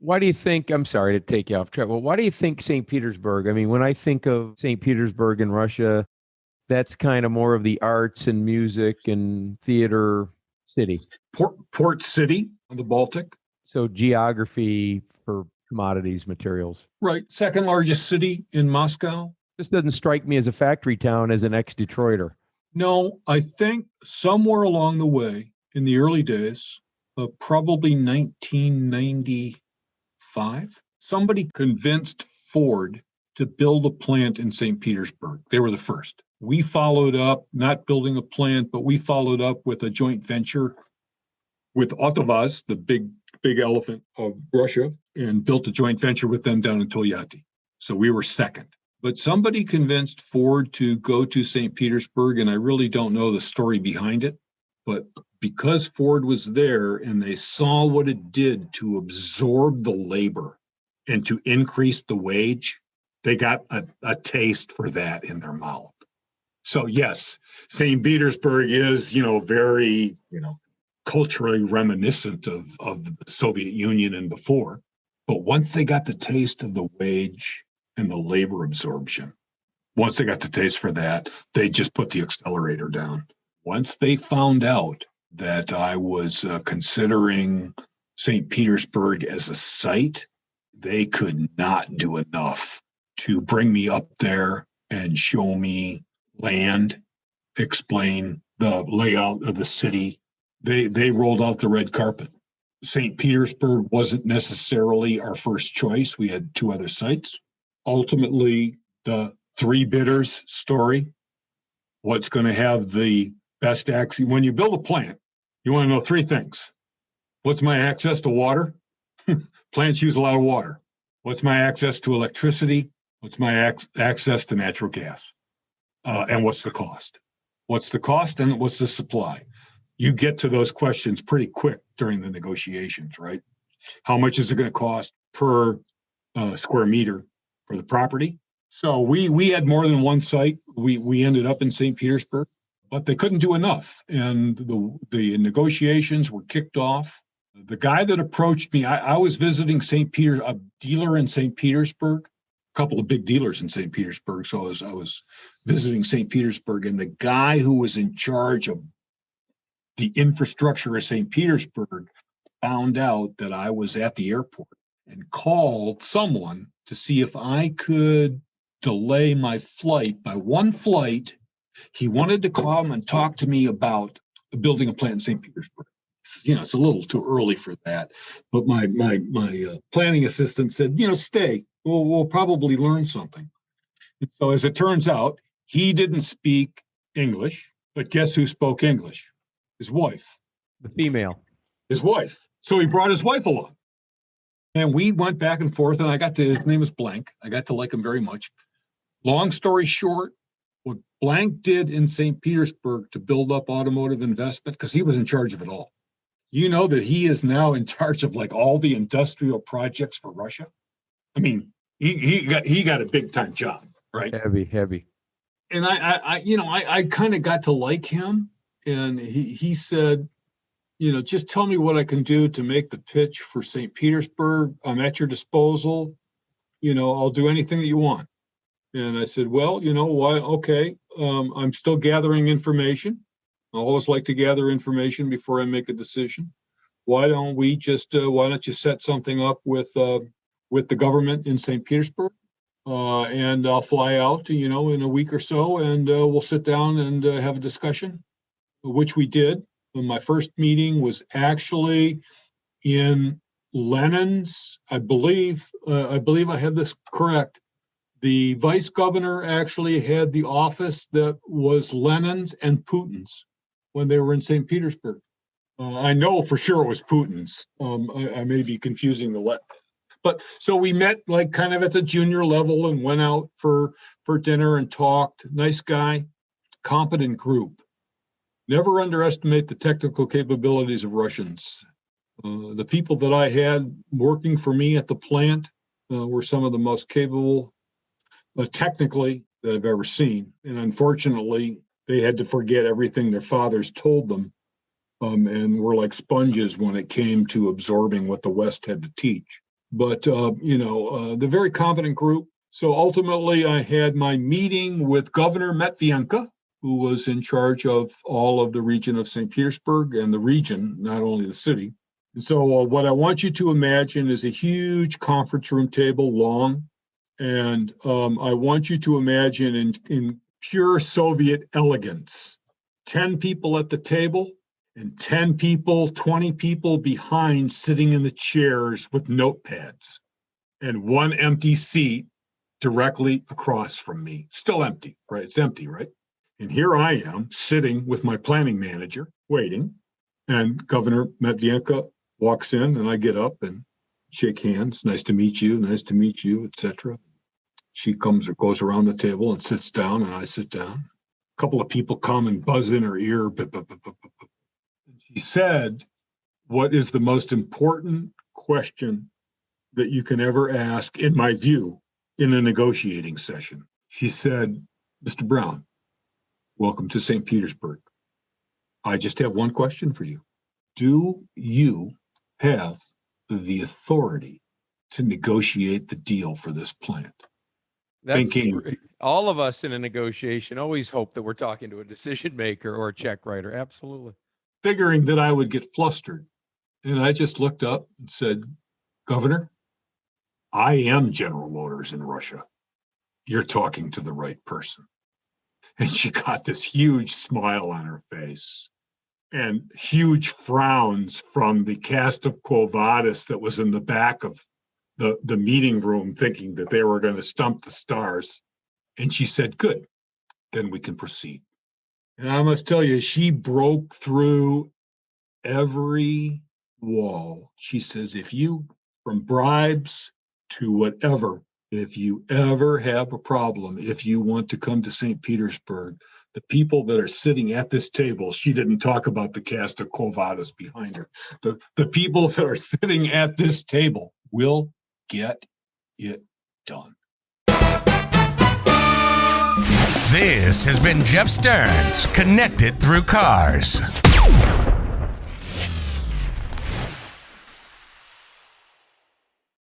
Why do you think, I'm sorry to take you off track, well, why do you think St. Petersburg? I mean, when I think of St. Petersburg in Russia, that's kind of more of the arts and music and theater city. Port City on the Baltic. So geography for commodities, materials. Right. Second largest city in Moscow. This doesn't strike me as a factory town as an ex-Detroiter. No, I think somewhere along the way in the early days, probably 1995, somebody convinced Ford to build a plant in St. Petersburg. They were the first. We followed up, not building a plant, but we followed up with a joint venture with Autovaz, the big elephant of Russia, and built a joint venture with them down in Toyati. So we were second. But somebody convinced Ford to go to St. Petersburg, and I really don't know the story behind it. But because Ford was there and they saw what it did to absorb the labor and to increase the wage, they got a taste for that in their mouth. So yes, St. Petersburg is, very, culturally reminiscent of the Soviet Union and before. But once they got the taste of the wage and the labor absorption, once they got the taste for that, they just put the accelerator down. Once they found out that I was considering St. Petersburg as a site, they could not do enough to bring me up there and show me land, explain the layout of the city. They rolled out the red carpet. St. Petersburg wasn't necessarily our first choice. We had two other sites. Ultimately, the three bidders story, what's going to have the best access. When you build a plant, you want to know three things. What's my access to water? Plants use a lot of water. What's my access to electricity? What's my access to natural gas? And what's the cost? What's the cost and what's the supply? You get to those questions pretty quick during the negotiations, right? How much is it going to cost per square meter for the property? So we had more than one site. We ended up in St. Petersburg, but they couldn't do enough. And the negotiations were kicked off. The guy that approached me, I was visiting a dealer in St. Petersburg, a couple of big dealers in St. Petersburg. So I was visiting St. Petersburg, and the guy who was in charge of the infrastructure of St. Petersburg found out that I was at the airport and called someone to see if I could delay my flight by one flight. He wanted to come and talk to me about building a plant in St. Petersburg. It's a little too early for that. But my planning assistant said, stay. We'll probably learn something. And so as it turns out, he didn't speak English, but guess who spoke English? His wife. The female. His wife. So he brought his wife along. And we went back and forth, and his name is Blank. I got to like him very much. Long story short, what Blank did in St. Petersburg to build up automotive investment, because he was in charge of it all. You know that he is now in charge of like all the industrial projects for Russia. I mean, he got a big time job, right? Heavy. And I kind of got to like him. And he said, just tell me what I can do to make the pitch for St. Petersburg. I'm at your disposal. I'll do anything that you want. And I said, well, why? Okay. I'm still gathering information. I always like to gather information before I make a decision. Why don't you set something up with the government in St. Petersburg? And I'll fly out, in a week or so, and we'll sit down and have a discussion, which we did. And my first meeting was actually in Lenin's, I believe I have this correct. The vice governor actually had the office that was Lenin's and Putin's when they were in St. Petersburg. I know for sure it was Putin's. I may be confusing but so we met like kind of at the junior level and went out for dinner and talked. Nice guy, competent group. Never underestimate the technical capabilities of Russians. The people that I had working for me at the plant were some of the most capable technically that I've ever seen. And unfortunately, they had to forget everything their fathers told them and were like sponges when it came to absorbing what the West had to teach. but the very competent group. So ultimately, I had my meeting with Governor Matvienko, who was in charge of all of the region of St. Petersburg and the region, not only the city. And so what I want you to imagine is a huge conference room table, long, and I want you to imagine in pure Soviet elegance, 10 people at the table and 10 people, 20 people behind sitting in the chairs with notepads, and one empty seat directly across from me. Still empty, right? It's empty, right? And here I am sitting with my planning manager waiting, and Governor Matvienko walks in, and I get up and shake hands. Nice to meet you, etc. She comes or goes around the table and sits down, and I sit down. A couple of people come and buzz in her ear. She said, what is the most important question that you can ever ask, in my view, in a negotiating session? She said, Mr. Browne, welcome to St. Petersburg. I just have one question for you. Do you have the authority to negotiate the deal for this plant? That's all of us in a negotiation always hope that we're talking to a decision maker or a check writer. Absolutely. Figuring that I would get flustered. And I just looked up and said, Governor, I am General Motors in Russia. You're talking to the right person. And she got this huge smile on her face and huge frowns from the cast of Quo Vadis that was in the back of the meeting room, thinking that they were going to stump the stars. And she said, good, then we can proceed. And I must tell you, she broke through every wall. She says, from bribes to whatever, if you ever have a problem, if you want to come to St. Petersburg, the people that are sitting at this table, she didn't talk about the cast of Quo Vadis behind her. The people that are sitting at this table will get it done. This has been Jeff Stearns, Connected Through Cars.